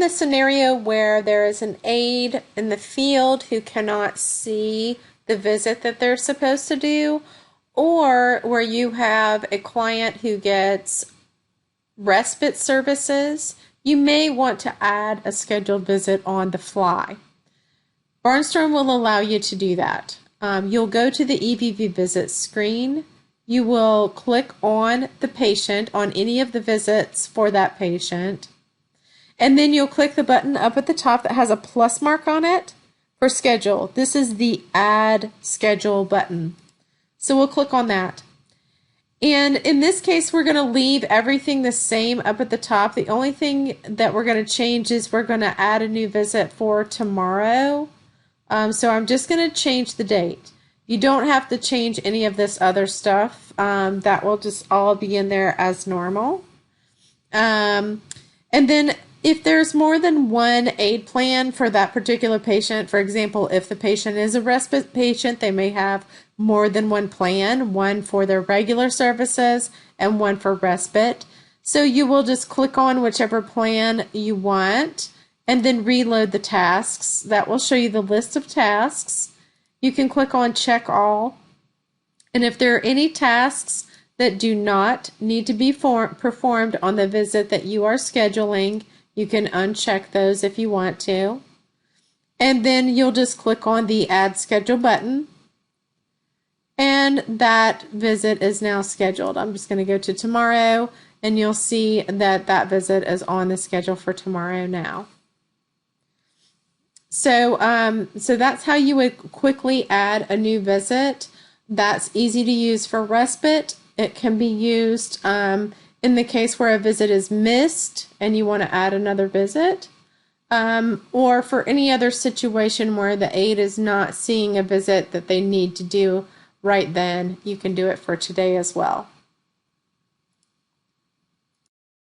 in the scenario where there is an aide in the field who cannot see the visit that they're supposed to do, or where you have a client who gets respite services, you may want to add a scheduled visit on the fly. Barnstorm will allow you to do that. You'll go to the EVV Visit screen. You will click on the patient on any of the visits for that patient. And then you'll click the button up at the top that has a plus mark on it for schedule. This is the Add Schedule button. So we'll click on that. And in this case, we're going to leave everything the same up at the top. The only thing that we're going to change is we're going to add a new visit for tomorrow. So I'm just going to change the date. You don't have to change any of this other stuff. That will just all be in there as normal. And then if there's more than one aid plan for that particular patient, for example, if the patient is a respite patient, they may have more than one plan, one for their regular services and one for respite. So you will just click on whichever plan you want and then reload the tasks. That will show you the list of tasks. You can click on Check All. And if there are any tasks that do not need to be performed on the visit that you are scheduling, you can uncheck those if you want to. And then you'll just click on the Add Schedule button. And that visit is now scheduled. I'm just going to go to tomorrow, and you'll see that that visit is on the schedule for tomorrow now. So that's how you would quickly add a new visit. That's easy to use for respite. It can be used in the case where a visit is missed and you want to add another visit, or for any other situation where the aide is not seeing a visit that they need to do right then. You can do it for today as well.